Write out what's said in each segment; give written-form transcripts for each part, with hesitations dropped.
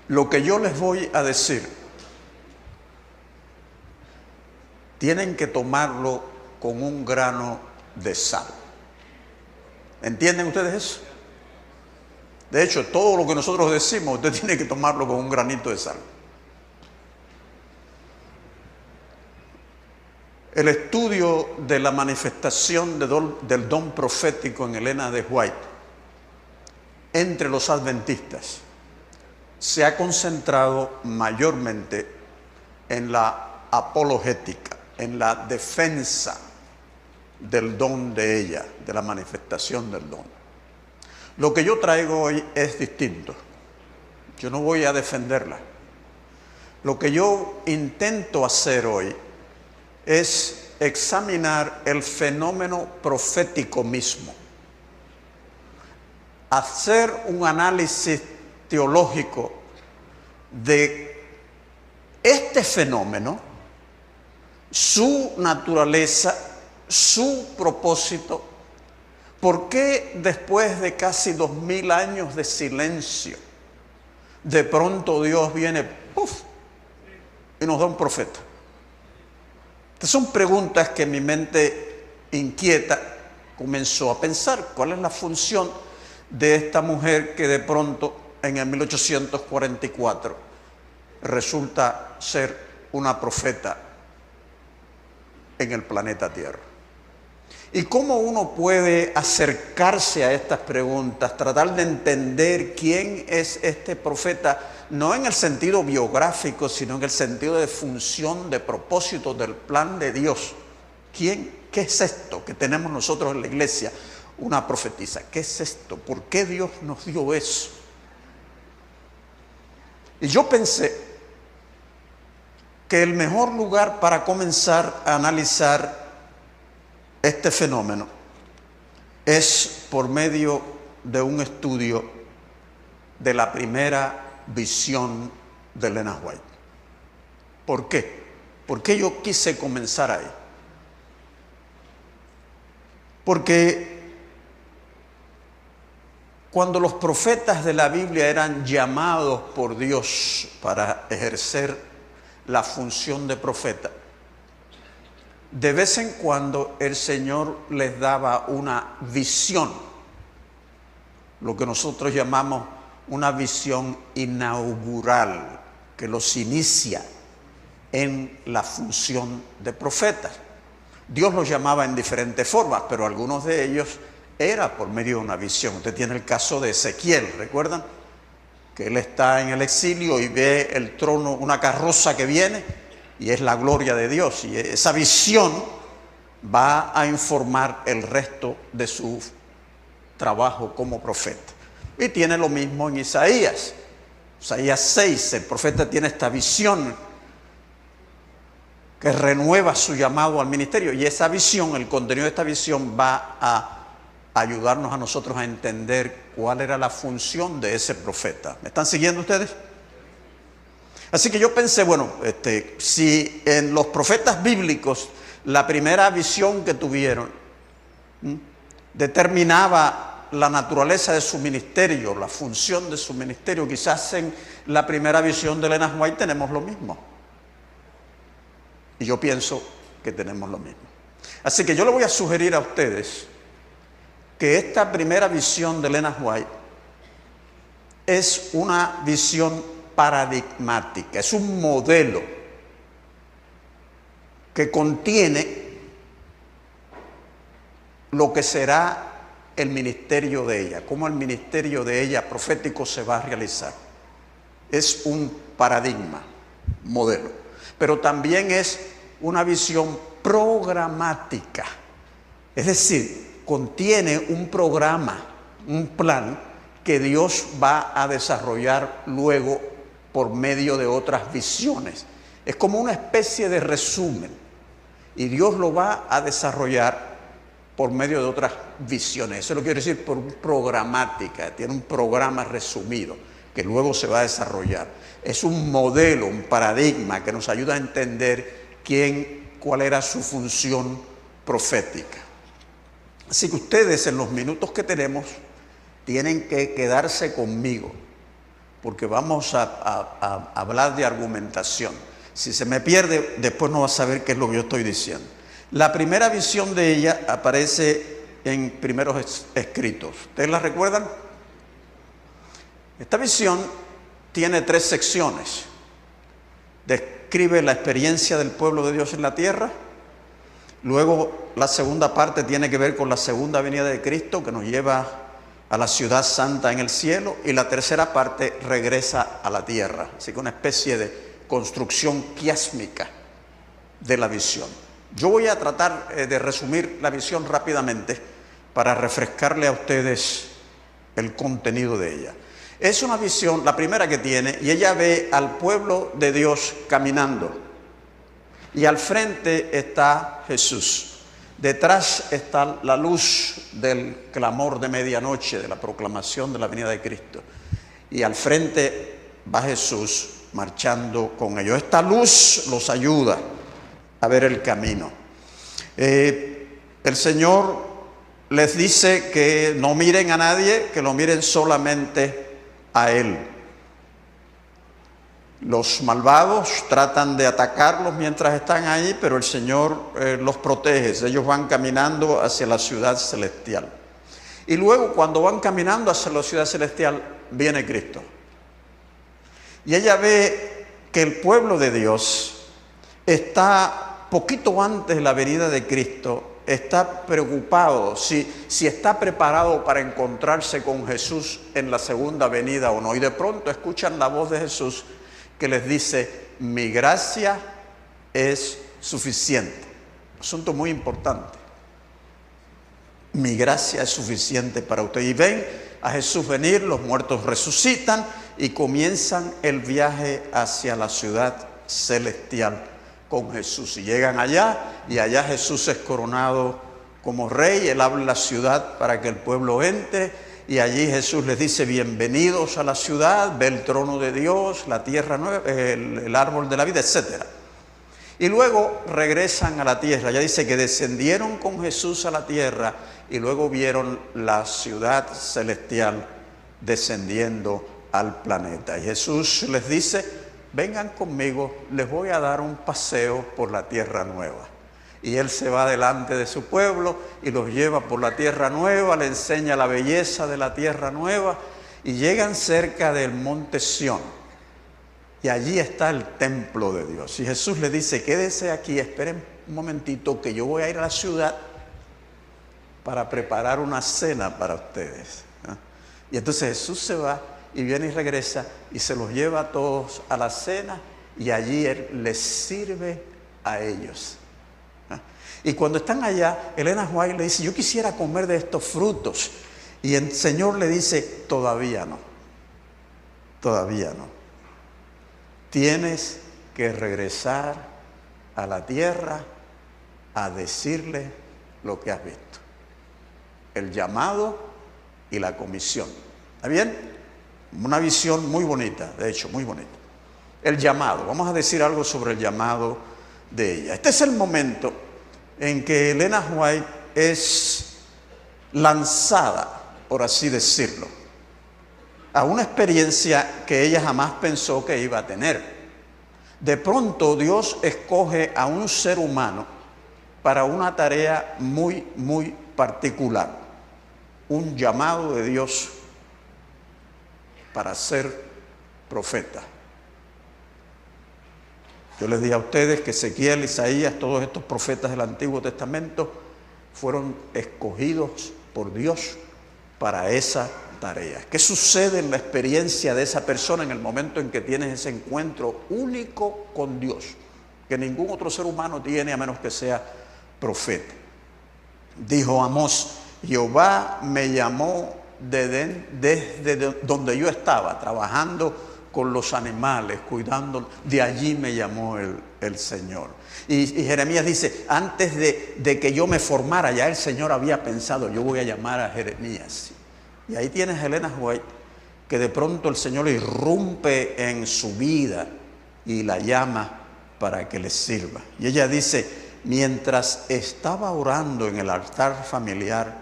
Lo que yo les voy a decir, tienen que tomarlo con un grano de sal. ¿Entienden ustedes eso? De hecho, todo lo que nosotros decimos, usted tiene que tomarlo con un granito de sal. El estudio de la manifestación del don profético en Elena de White entre los adventistas se ha concentrado mayormente en la apologética, en la defensa del don de ella, de la manifestación del don. Lo que yo traigo hoy es distinto. Yo no voy a defenderla. Lo que yo intento hacer hoy es examinar el fenómeno profético mismo. Hacer un análisis teológico de este fenómeno, su naturaleza, su propósito. ¿Por qué después de casi 2000 años de silencio, de pronto Dios viene, ¡puf!, y nos da un profeta? Estas son preguntas que mi mente inquieta comenzó a pensar. ¿Cuál es la función de esta mujer que de pronto en el 1844 resulta ser una profeta en el planeta Tierra? ¿Y cómo uno puede acercarse a estas preguntas, tratar de entender quién es este profeta, no en el sentido biográfico, sino en el sentido de función, de propósito del plan de Dios? ¿Qué es esto que tenemos nosotros en la iglesia? Una profetisa. ¿Qué es esto? ¿Por qué Dios nos dio eso? Y yo pensé que el mejor lugar para comenzar a analizar este fenómeno es por medio de un estudio de la primera visión de Elena White. ¿Por qué? ¿Por qué yo quise comenzar ahí? Porque cuando los profetas de la Biblia eran llamados por Dios para ejercer la función de profeta, de vez en cuando el Señor les daba una visión, lo que nosotros llamamos una visión inaugural, que los inicia en la función de profetas. Dios los llamaba en diferentes formas, pero algunos de ellos era por medio de una visión. Usted tiene el caso de Ezequiel, ¿recuerdan? Que él está en el exilio y ve el trono, una carroza que viene, y es la gloria de Dios, y esa visión va a informar el resto de su trabajo como profeta. Y tiene lo mismo en Isaías. Isaías 6, el profeta tiene esta visión que renueva su llamado al ministerio, y esa visión, el contenido de esta visión va a ayudarnos a nosotros a entender cuál era la función de ese profeta. ¿Me están siguiendo ustedes? Así que yo pensé, bueno, si en los profetas bíblicos la primera visión que tuvieron determinaba la naturaleza de su ministerio, la función de su ministerio, quizás en la primera visión de Elena White tenemos lo mismo. Y yo pienso que tenemos lo mismo. Así que yo le voy a sugerir a ustedes que esta primera visión de Elena White es una visión paradigmática, es un modelo que contiene lo que será el ministerio de ella, cómo el ministerio de ella profético se va a realizar. Es un paradigma, modelo, pero también es una visión programática, es decir, contiene un programa, un plan que Dios va a desarrollar luego por medio de otras visiones. Es como una especie de resumen, y Dios lo va a desarrollar por medio de otras visiones. Eso lo quiero decir por programática, tiene un programa resumido que luego se va a desarrollar. Es un modelo, un paradigma que nos ayuda a entender cuál era su función profética. Así que ustedes, en los minutos que tenemos, tienen que quedarse conmigo, porque vamos a hablar de argumentación. Si se me pierde, después no va a saber qué es lo que yo estoy diciendo. La primera visión de ella aparece en primeros escritos. ¿Ustedes la recuerdan? Esta visión tiene 3 secciones. Describe la experiencia del pueblo de Dios en la tierra. Luego la segunda parte tiene que ver con la segunda venida de Cristo, que nos lleva a la ciudad santa en el cielo. Y la tercera parte regresa a la tierra. Así que una especie de construcción quiásmica de la visión. Yo voy a tratar de resumir la visión rápidamente para refrescarle a ustedes el contenido de ella. Es una visión, la primera que tiene, y ella ve al pueblo de Dios caminando. Y al frente está Jesús. Detrás está la luz del clamor de medianoche, de la proclamación de la venida de Cristo. Y al frente va Jesús marchando con ellos. Esta luz los ayuda a ver el camino. El Señor les dice que no miren a nadie, que lo miren solamente a Él. Los malvados tratan de atacarlos mientras están ahí, pero el Señor los protege. Ellos van caminando hacia la ciudad celestial. Y luego, cuando van caminando hacia la ciudad celestial, viene Cristo. Y ella ve que el pueblo de Dios está, poquito antes de la venida de Cristo, está preocupado si está preparado para encontrarse con Jesús en la segunda venida o no. Y de pronto escuchan la voz de Jesús que les dice: mi gracia es suficiente. Asunto muy importante. Mi gracia es suficiente para usted. Y ven a Jesús venir, los muertos resucitan y comienzan el viaje hacia la ciudad celestial con Jesús. Y llegan allá, y allá Jesús es coronado como rey. Él abre la ciudad para que el pueblo entre, y allí Jesús les dice: bienvenidos a la ciudad, ve el trono de Dios, la tierra nueva, el árbol de la vida, etc. Y luego regresan a la tierra. Ya dice que descendieron con Jesús a la tierra y luego vieron la ciudad celestial descendiendo al planeta. Y Jesús les dice: vengan conmigo, les voy a dar un paseo por la tierra nueva. Y Él se va delante de su pueblo y los lleva por la tierra nueva, le enseña la belleza de la tierra nueva, y llegan cerca del monte Sión. Y allí está el templo de Dios. Y Jesús les dice: quédese aquí, esperen un momentito, que yo voy a ir a la ciudad para preparar una cena para ustedes. Y entonces Jesús se va y viene y regresa y se los lleva a todos a la cena, y allí Él les sirve a ellos. Y cuando están allá, Elena White le dice: yo quisiera comer de estos frutos. Y el Señor le dice: todavía no, todavía no. Tienes que regresar a la tierra a decirle lo que has visto. El llamado y la comisión. ¿Está bien? Una visión muy bonita, de hecho, muy bonita. El llamado. Vamos a decir algo sobre el llamado de ella. Este es el momento en que Elena White es lanzada, por así decirlo, a una experiencia que ella jamás pensó que iba a tener. De pronto Dios escoge a un ser humano para una tarea muy, muy particular. Un llamado de Dios para ser profeta. Yo les dije a ustedes que Ezequiel, Isaías, todos estos profetas del Antiguo Testamento fueron escogidos por Dios para esa tarea. ¿Qué sucede en la experiencia de esa persona en el momento en que tienes ese encuentro único con Dios, que ningún otro ser humano tiene a menos que sea profeta? Dijo Amós: Jehová me llamó desde donde yo estaba, trabajando con los animales, cuidando, de allí me llamó el Señor. Y Jeremías dice: antes de que yo me formara, ya el Señor había pensado, yo voy a llamar a Jeremías. Y ahí tienes a Elena White, que de pronto el Señor irrumpe en su vida y la llama para que le sirva. Y ella dice: mientras estaba orando en el altar familiar,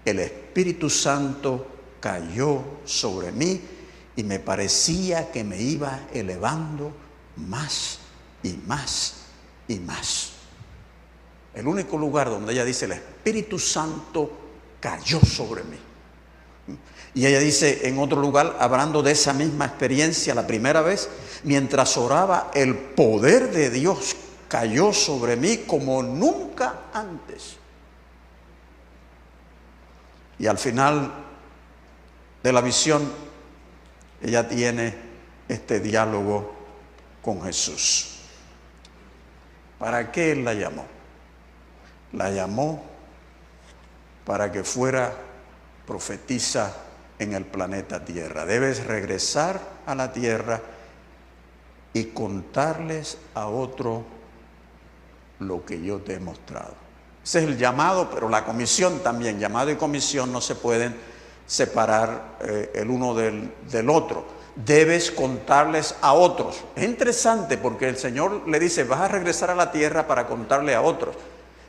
el Espíritu Santo cayó sobre mí y me parecía que me iba elevando más y más y más. El único lugar donde ella dice el Espíritu Santo cayó sobre mí. Y ella dice en otro lugar, hablando de esa misma experiencia la primera vez, mientras oraba, el poder de Dios cayó sobre mí como nunca antes. Y al final de la visión, ella tiene este diálogo con Jesús. ¿Para qué Él la llamó? La llamó para que fuera profetisa en el planeta Tierra. Debes regresar a la Tierra y contarles a otro lo que yo te he mostrado. Ese es el llamado, pero la comisión también. Llamado y comisión no se pueden separar el uno del otro. Debes contarles a otros. Es interesante porque el Señor le dice, vas a regresar a la tierra para contarle a otros.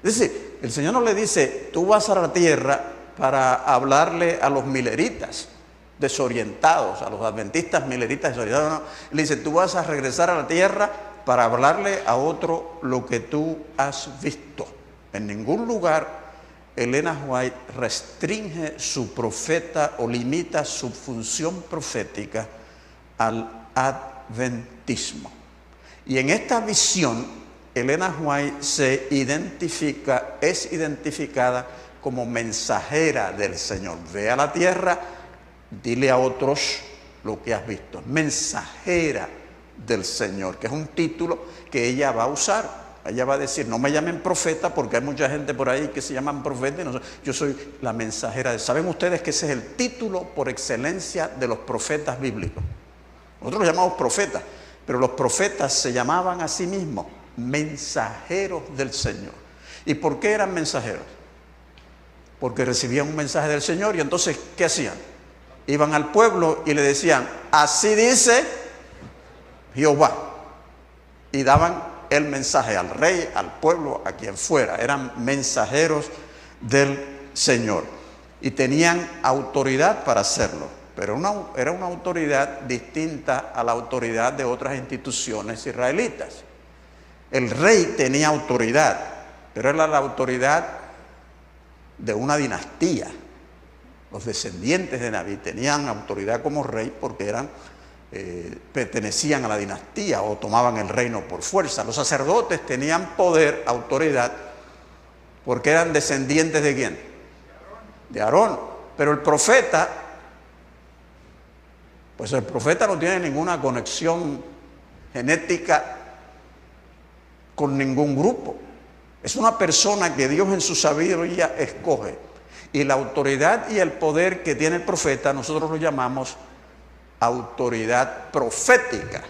Es decir, el Señor no le dice, tú vas a la tierra para hablarle a los mileritas desorientados, a los adventistas mileritas desorientados. No. Le dice, tú vas a regresar a la tierra para hablarle a otro lo que tú has visto. En ningún lugar Elena White restringe su profeta o limita su función profética al adventismo. Y en esta visión, Elena White es identificada como mensajera del Señor. Ve a la tierra, dile a otros lo que has visto. Mensajera del Señor, que es un título que ella va a usar. Ella va a decir, no me llamen profeta porque hay mucha gente por ahí que se llaman profeta. No, yo soy la mensajera. ¿Saben ustedes que ese es el título por excelencia de los profetas bíblicos? Nosotros los llamamos profetas, pero los profetas se llamaban a sí mismos mensajeros del Señor. ¿Y por qué eran mensajeros? Porque recibían un mensaje del Señor y entonces, ¿qué hacían? Iban al pueblo y le decían, así dice Jehová. Y daban el mensaje al rey, al pueblo, a quien fuera. Eran mensajeros del Señor. Y tenían autoridad para hacerlo. Pero era una autoridad distinta a la autoridad de otras instituciones israelitas. El rey tenía autoridad, pero era la autoridad de una dinastía. Los descendientes de David tenían autoridad como rey porque pertenecían a la dinastía o tomaban el reino por fuerza. Los sacerdotes tenían poder, autoridad, porque eran descendientes ¿de quién? De Aarón. Pero el profeta, pues el profeta no tiene ninguna conexión genética con ningún grupo. Es una persona que Dios en su sabiduría escoge. Y la autoridad y el poder que tiene el profeta, nosotros lo llamamos autoridad profética.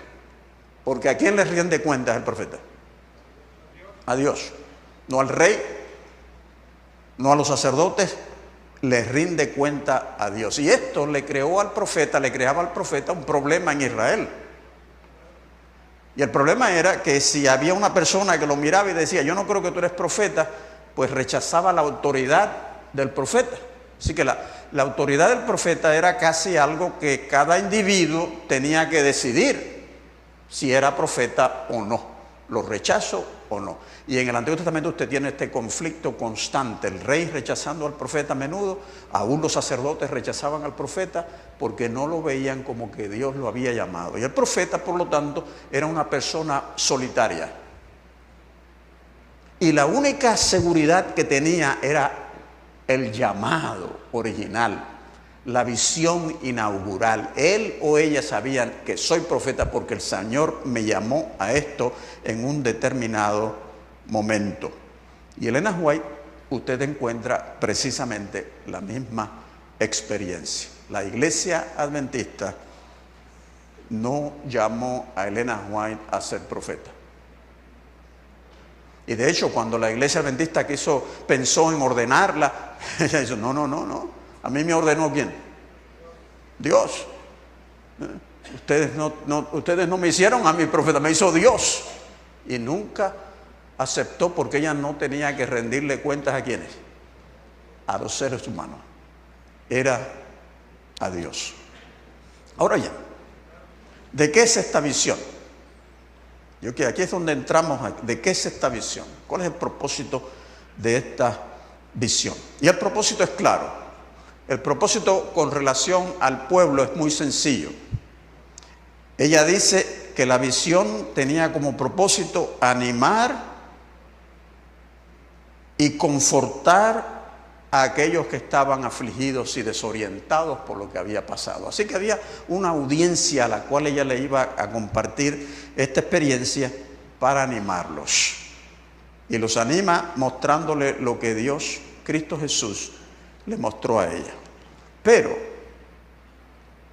Porque ¿a quién le rinde cuentas el profeta? A Dios. No al rey, no a los sacerdotes, le rinde cuenta a Dios. Y esto le creaba al profeta un problema en Israel. Y el problema era que si había una persona que lo miraba y decía, yo no creo que tú eres profeta, pues rechazaba la autoridad del profeta. Así que la autoridad del profeta era casi algo que cada individuo tenía que decidir si era profeta o no, lo rechazo o no. Y en el Antiguo Testamento usted tiene este conflicto constante, el rey rechazando al profeta a menudo, aún los sacerdotes rechazaban al profeta porque no lo veían como que Dios lo había llamado. Y el profeta, por lo tanto, era una persona solitaria. Y la única seguridad que tenía era el llamado original, la visión inaugural. Él o ella sabían que soy profeta porque el Señor me llamó a esto en un determinado momento. Y Elena White, usted encuentra precisamente la misma experiencia. La iglesia adventista no llamó a Elena White a ser profeta. Y de hecho, cuando la iglesia adventista pensó en ordenarla, ella dijo, no. ¿A mí me ordenó quién? Dios. Ustedes no me hicieron a mi profeta, me hizo Dios. Y nunca aceptó porque ella no tenía que rendirle cuentas a quiénes, a los seres humanos. Era a Dios. Ahora ya, ¿De qué es esta visión? Yo que aquí es donde entramos. ¿De qué es esta visión? ¿Cuál es el propósito de esta visión? Y el propósito es claro. El propósito con relación al pueblo es muy sencillo. Ella dice que la visión tenía como propósito animar y confortar a aquellos que estaban afligidos y desorientados por lo que había pasado. Así que había una audiencia a la cual ella le iba a compartir esta experiencia para animarlos. Y los anima mostrándole lo que Dios, Cristo Jesús, le mostró a ella. Pero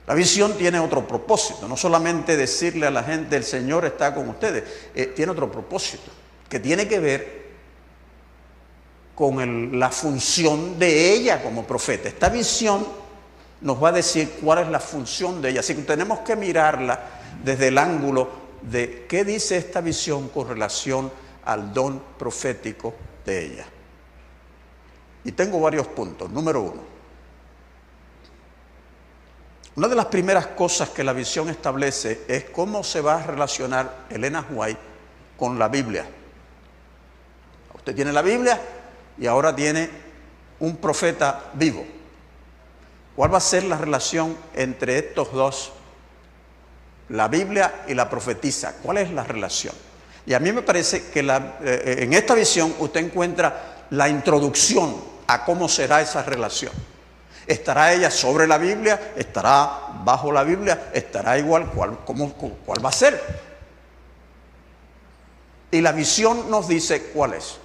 la visión tiene otro propósito, no solamente decirle a la gente el Señor está con ustedes, tiene otro propósito que tiene que ver con la función de ella como profeta. Esta visión nos va a decir cuál es la función de ella, así que tenemos que mirarla desde el ángulo de qué dice esta visión con relación al don profético de ella. Y tengo varios puntos. Número uno, una de las primeras cosas que la visión establece es cómo se va a relacionar Elena White con la Biblia. Usted tiene la Biblia y ahora tiene un profeta vivo. ¿Cuál va a ser la relación entre estos dos? La Biblia y la profetisa. ¿Cuál es la relación? Y a mí me parece que en esta visión usted encuentra la introducción a cómo será esa relación. ¿Estará ella sobre la Biblia? ¿Estará bajo la Biblia? ¿Estará igual? ¿Cuál va a ser? Y la visión nos dice cuál es.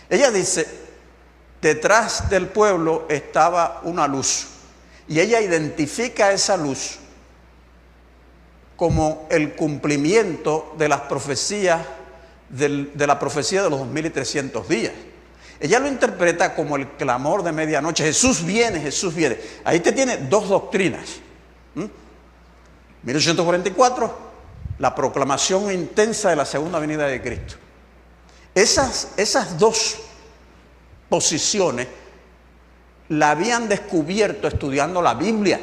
Ella dice, detrás del pueblo estaba una luz. Y ella identifica esa luz como el cumplimiento de las profecías, de la profecía de los 2300 días. Ella lo interpreta como el clamor de medianoche. Jesús viene, Jesús viene. Ahí te tiene dos doctrinas. 1844, la proclamación intensa de la segunda venida de Cristo. Esas dos posiciones la habían descubierto estudiando la Biblia.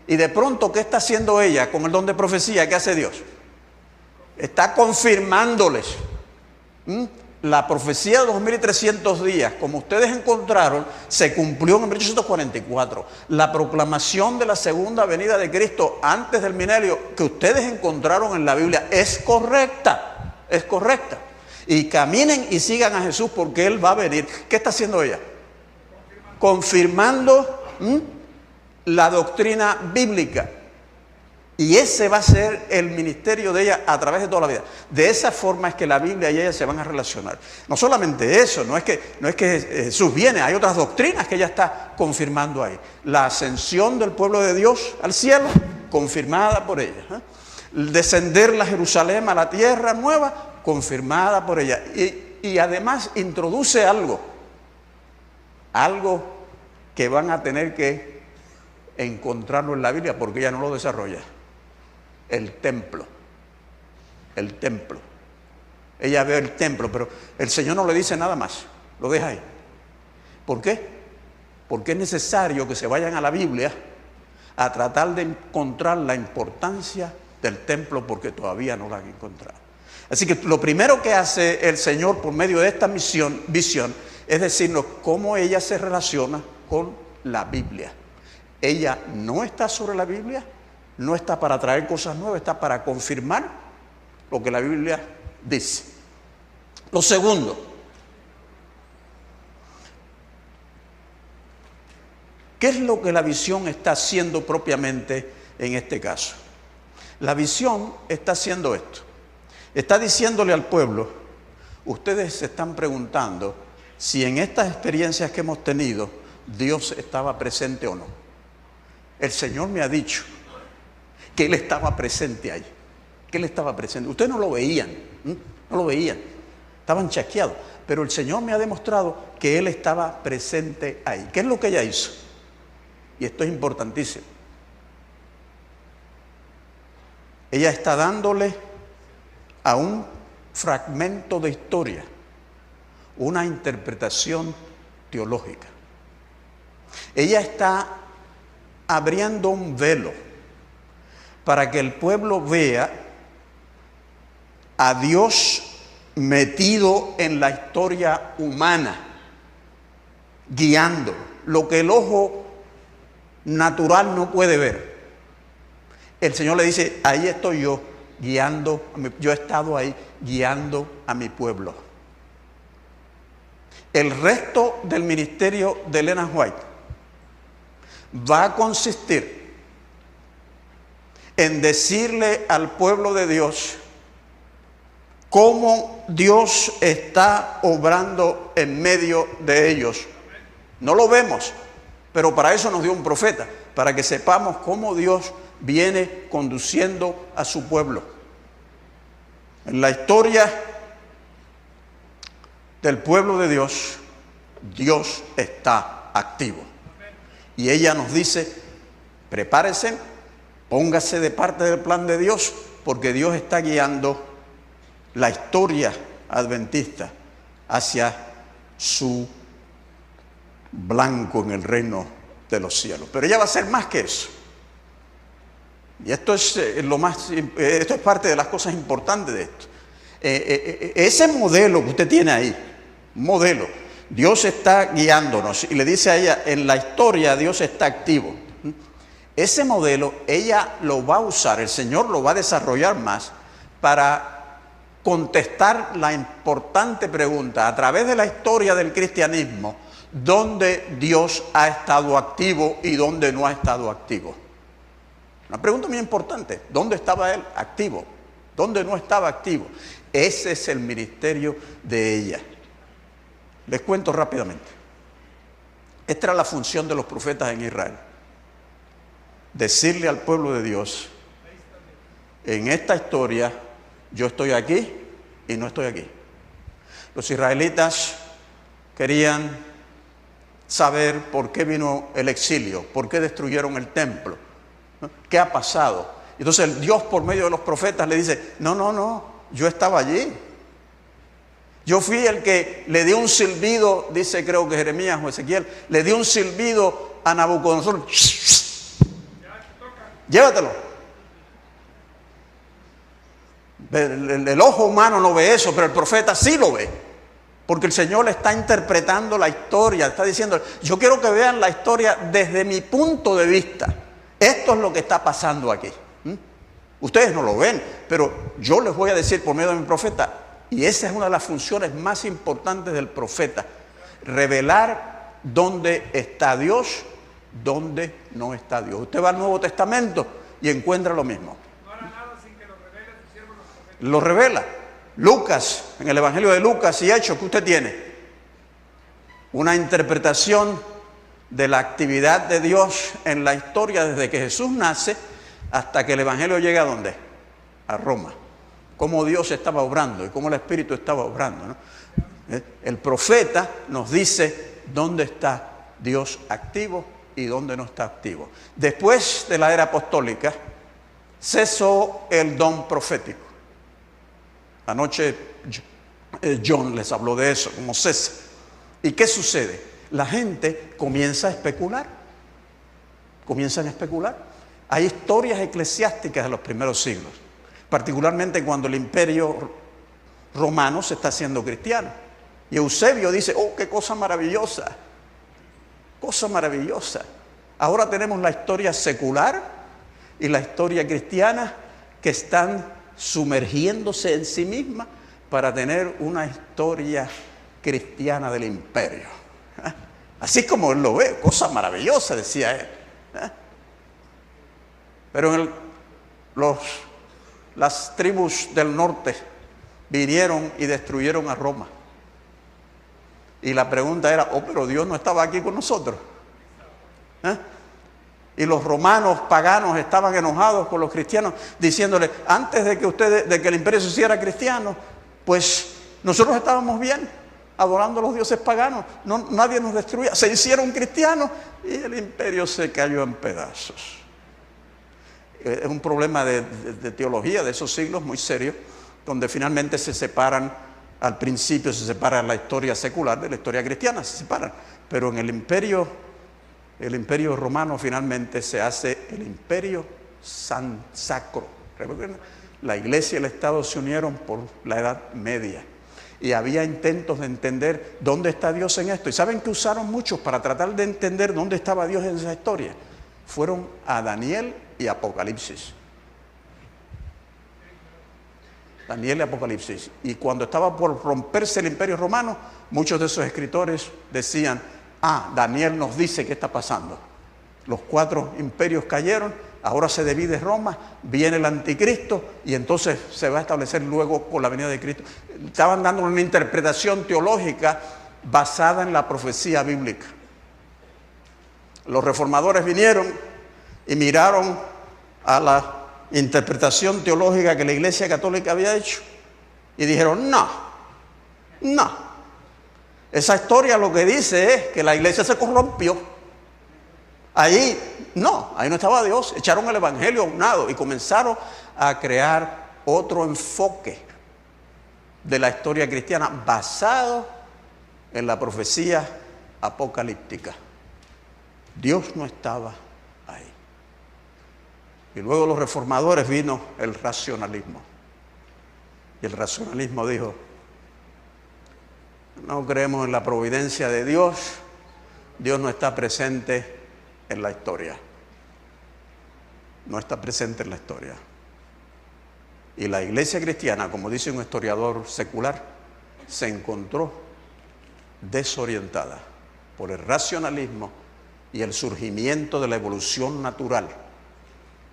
Y de pronto, ¿qué está haciendo ella con el don de profecía? ¿Qué hace Dios? Está confirmándoles. La profecía de los 2300 días, como ustedes encontraron, se cumplió en 1844. La proclamación de la segunda venida de Cristo antes del milenio que ustedes encontraron en la Biblia es correcta, es correcta. Y caminen y sigan a Jesús porque Él va a venir. ¿Qué está haciendo ella? Confirmando la doctrina bíblica. Y ese va a ser el ministerio de ella a través de toda la vida. De esa forma es que la Biblia y ella se van a relacionar. No solamente eso, no es que Jesús viene, hay otras doctrinas que ella está confirmando ahí. La ascensión del pueblo de Dios al cielo, confirmada por ella. El descender la Jerusalén a la tierra nueva, confirmada por ella. Y además introduce algo que van a tener que encontrarlo en la Biblia porque ella no lo desarrolla. El templo. Ella ve el templo, pero el Señor no le dice nada más, lo deja ahí. ¿Por qué? Porque es necesario que se vayan a la Biblia a tratar de encontrar la importancia del templo porque todavía no la han encontrado. Así que lo primero que hace el Señor por medio de esta visión es decirnos cómo ella se relaciona con la Biblia. Ella no está sobre la Biblia, no está para traer cosas nuevas, está para confirmar lo que la Biblia dice. Lo segundo, ¿qué es lo que la visión está haciendo propiamente en este caso? La visión está haciendo esto. Está diciéndole al pueblo, ustedes se están preguntando si en estas experiencias que hemos tenido Dios estaba presente o no. El Señor me ha dicho que Él estaba presente ahí, que Él estaba presente. Ustedes no lo veían, no lo veían, estaban chasqueados, pero el Señor me ha demostrado que Él estaba presente ahí. ¿Qué es lo que ella hizo? Y esto es importantísimo. Ella está dándole a un fragmento de historia una interpretación teológica. Ella está abriendo un velo para que el pueblo vea a Dios metido en la historia humana, guiando lo que el ojo natural no puede ver. El Señor le dice, ahí estoy yo, guiando, yo he estado ahí guiando a mi pueblo. El resto del ministerio de Elena White va a consistir en decirle al pueblo de Dios cómo Dios está obrando en medio de ellos. No lo vemos, pero para eso nos dio un profeta, para que sepamos cómo Dios viene conduciendo a su pueblo. En la historia del pueblo de Dios, Dios está activo. Y ella nos dice, prepárense, póngase de parte del plan de Dios, porque Dios está guiando la historia adventista hacia su blanco en el reino de los cielos. Pero ella va a ser más que eso. Y esto es esto es parte de las cosas importantes de esto. Ese modelo que usted tiene ahí, modelo, Dios está guiándonos y le dice a ella, en la historia Dios está activo. Ese modelo ella lo va a usar, el Señor lo va a desarrollar más para contestar la importante pregunta a través de la historia del cristianismo, ¿dónde Dios ha estado activo y dónde no ha estado activo? Una pregunta muy importante, ¿dónde estaba él activo? ¿Dónde no estaba activo? Ese es el ministerio de ella. Les cuento rápidamente. Esta era la función de los profetas en Israel. Decirle al pueblo de Dios, en esta historia yo estoy aquí y no estoy aquí. Los israelitas querían saber por qué vino el exilio, por qué destruyeron el templo, ¿no? ¿Qué ha pasado? Entonces Dios por medio de los profetas le dice, no, yo estaba allí. Yo fui el que le dio un silbido, dice creo que Jeremías o Ezequiel, le dio un silbido a Nabucodonosor. Llévatelo. El ojo humano no ve eso, pero el profeta sí lo ve. Porque el Señor le está interpretando la historia, está diciendo, yo quiero que vean la historia desde mi punto de vista. Esto es lo que está pasando aquí. Ustedes no lo ven, pero yo les voy a decir por medio de mi profeta, y esa es una de las funciones más importantes del profeta, revelar dónde está Dios, dónde no está Dios. Usted va al Nuevo Testamento y encuentra lo mismo. No hará nada sin que lo revele su siervo los profetas. Lo revela. Lucas, en el Evangelio de Lucas y Hechos que usted tiene, una interpretación de la actividad de Dios en la historia desde que Jesús nace hasta que el Evangelio llega ¿a dónde? A Roma. Cómo Dios estaba obrando y cómo el Espíritu estaba obrando, ¿no? El profeta nos dice dónde está Dios activo y dónde no está activo. Después de la era apostólica cesó el don profético. Anoche John les habló de eso, como cesa. ¿Y qué sucede? La gente comienza a especular. Comienzan a especular. Hay historias eclesiásticas de los primeros siglos, particularmente cuando el imperio romano se está haciendo cristiano. Y Eusebio dice, oh, qué cosa maravillosa, cosa maravillosa. Ahora tenemos la historia secular y la historia cristiana que están sumergiéndose en sí misma para tener una historia cristiana del imperio. Así como él lo ve, cosa maravillosa, decía él. Pero las tribus del norte vinieron y destruyeron a Roma. Y la pregunta era, oh, pero Dios no estaba aquí con nosotros. Y los romanos paganos estaban enojados con los cristianos, diciéndole, antes de que el imperio se hiciera cristiano, pues nosotros estábamos bien, adorando a los dioses paganos, nadie nos destruía. Se hicieron cristianos y el imperio se cayó en pedazos. Es un problema de teología de esos siglos muy serio, donde finalmente se separan, al principio se separa la historia secular de la historia cristiana, se separan, pero en el imperio romano finalmente se hace el imperio sacro. Recuerden, la Iglesia y el Estado se unieron por la Edad Media. Y había intentos de entender dónde está Dios en esto. ¿Y saben que usaron muchos para tratar de entender dónde estaba Dios en esa historia? Fueron a Daniel y Apocalipsis. Daniel y Apocalipsis. Y cuando estaba por romperse el Imperio Romano, muchos de esos escritores decían, Daniel nos dice qué está pasando. Los 4 imperios cayeron, ahora se divide Roma, viene el anticristo y entonces se va a establecer luego por la venida de Cristo. Estaban dando una interpretación teológica basada en la profecía bíblica. Los reformadores vinieron y miraron a la interpretación teológica que la Iglesia Católica había hecho y dijeron, no, esa historia lo que dice es que la Iglesia se corrompió. Ahí no estaba Dios. Echaron el Evangelio a un lado y comenzaron a crear otro enfoque de la historia cristiana basado en la profecía apocalíptica. Dios no estaba ahí. Y luego los reformadores vino el racionalismo. Y el racionalismo dijo, no creemos en la providencia de Dios, Dios no está presente en la historia. No está presente en la historia. Y la iglesia cristiana, como dice un historiador secular, se encontró desorientada por el racionalismo y el surgimiento de la evolución natural.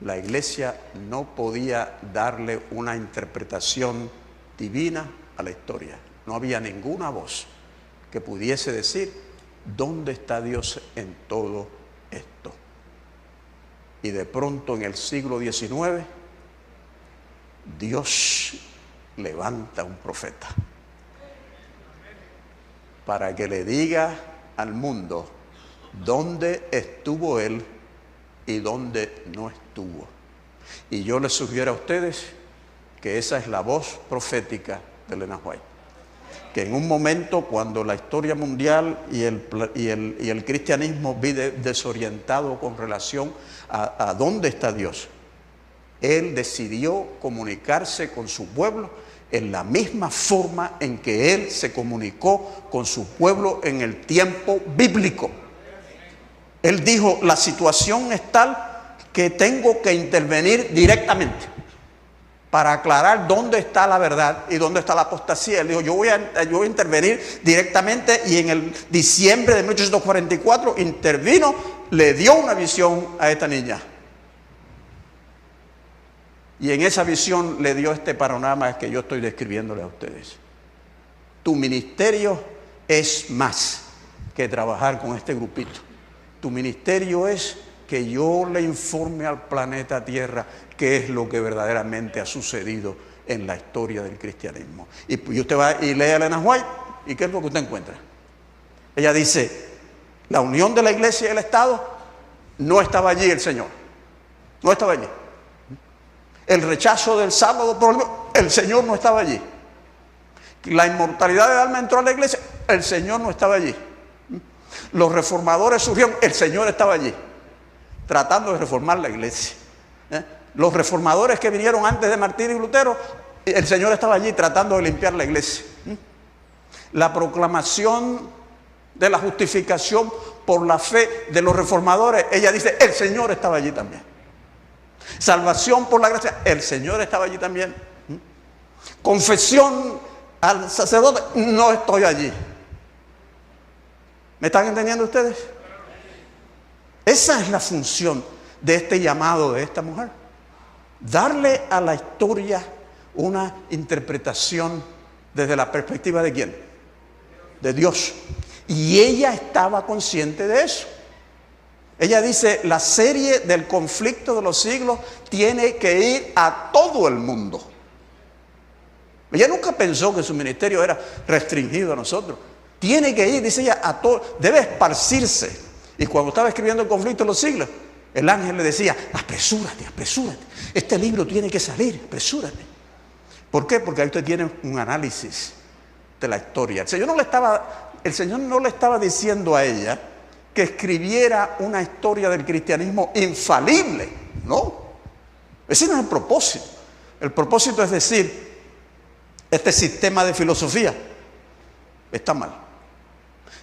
La iglesia no podía darle una interpretación divina a la historia. No había ninguna voz que pudiese decir dónde está Dios en todo esto. Y de pronto en el siglo XIX, Dios levanta un profeta para que le diga al mundo dónde estuvo él y dónde no estuvo. Y yo les sugiero a ustedes que esa es la voz profética de Elena White. Que en un momento cuando la historia mundial y el cristianismo vive desorientado con relación a dónde está Dios, él decidió comunicarse con su pueblo en la misma forma en que él se comunicó con su pueblo en el tiempo bíblico. Él dijo, la situación es tal que tengo que intervenir directamente para aclarar dónde está la verdad y dónde está la apostasía. Él dijo, yo voy a intervenir directamente, y en el diciembre de 1844 intervino, le dio una visión a esta niña. Y en esa visión le dio este panorama que yo estoy describiéndole a ustedes. Tu ministerio es más que trabajar con este grupito. Tu ministerio es que yo le informe al planeta Tierra qué es lo que verdaderamente ha sucedido en la historia del cristianismo. Y usted va y lee a Elena White, ¿y qué es lo que usted encuentra? Ella dice, la unión de la iglesia y el Estado, no estaba allí el Señor. No estaba allí. El rechazo del sábado, el Señor no estaba allí. La inmortalidad del alma entró a la iglesia, el Señor no estaba allí. Los reformadores surgieron, el Señor estaba allí, tratando de reformar la iglesia. Los reformadores que vinieron antes de Martín y Lutero, el Señor estaba allí tratando de limpiar la iglesia. La proclamación de la justificación por la fe de los reformadores, ella dice, el Señor estaba allí también. Salvación por la gracia, el Señor estaba allí también. Confesión al sacerdote, no estoy allí. ¿Me están entendiendo ustedes? Esa es la función de este llamado de esta mujer. Darle a la historia una interpretación desde la perspectiva ¿de quién? De Dios. Y ella estaba consciente de eso. Ella dice, la serie del conflicto de los siglos tiene que ir a todo el mundo. Ella nunca pensó que su ministerio era restringido a nosotros. Tiene que ir, dice ella, a todo, debe esparcirse. Y cuando estaba escribiendo el conflicto de los siglos, el ángel le decía, apresúrate, apresúrate. Este libro tiene que salir, apresúrate. ¿Por qué? Porque ahí usted tiene un análisis de la historia. El Señor no le estaba diciendo a ella que escribiera una historia del cristianismo infalible, ¿no? Ese no es el propósito. El propósito es decir, este sistema de filosofía está mal.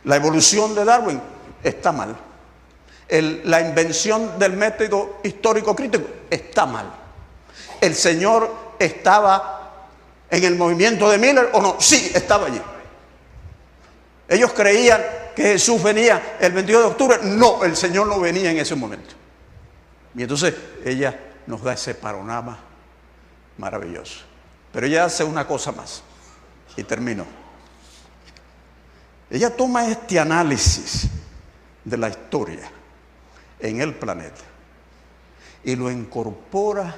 La evolución de Darwin está mal. La invención del método histórico crítico está mal. ¿El Señor estaba en el movimiento de Miller o no? Sí, estaba allí. Ellos creían que Jesús venía el 22 de octubre. No, el Señor no venía en ese momento. Y entonces ella nos da ese panorama maravilloso. Pero ella hace una cosa más. Y termino. Ella toma este análisis de la historia en el planeta y lo incorpora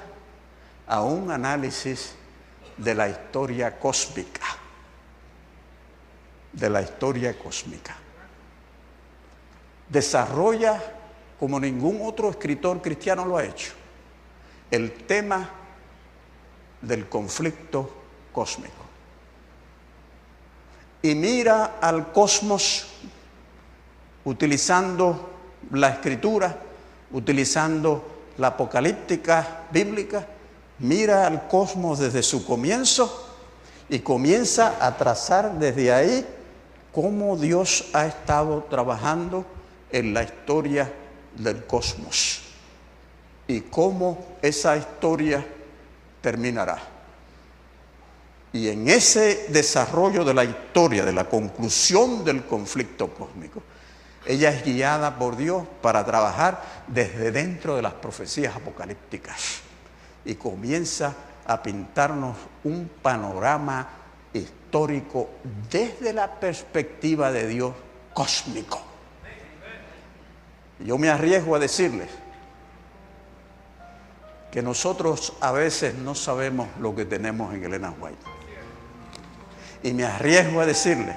a un análisis de la historia cósmica. De la historia cósmica. Desarrolla, como ningún otro escritor cristiano lo ha hecho, el tema del conflicto cósmico. Y mira al cosmos utilizando la escritura, utilizando la apocalíptica bíblica, mira al cosmos desde su comienzo y comienza a trazar desde ahí cómo Dios ha estado trabajando en la historia del cosmos y cómo esa historia terminará. Y en ese desarrollo de la historia, de la conclusión del conflicto cósmico, ella es guiada por Dios para trabajar desde dentro de las profecías apocalípticas y comienza a pintarnos un panorama histórico desde la perspectiva de Dios cósmico. Yo me arriesgo a decirles que nosotros a veces no sabemos lo que tenemos en Ellen White. Y me arriesgo a decirles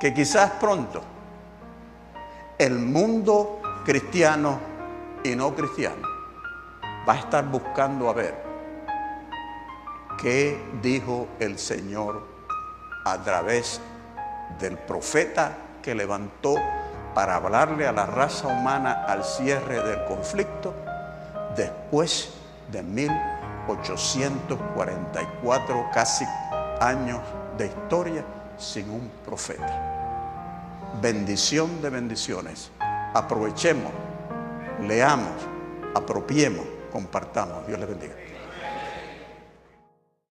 que quizás pronto el mundo cristiano y no cristiano va a estar buscando a ver qué dijo el Señor a través del profeta que levantó para hablarle a la raza humana al cierre del conflicto después de 1844 casi años de historia sin un profeta. Bendición de bendiciones. Aprovechemos, leamos, apropiemos, compartamos. Dios les bendiga.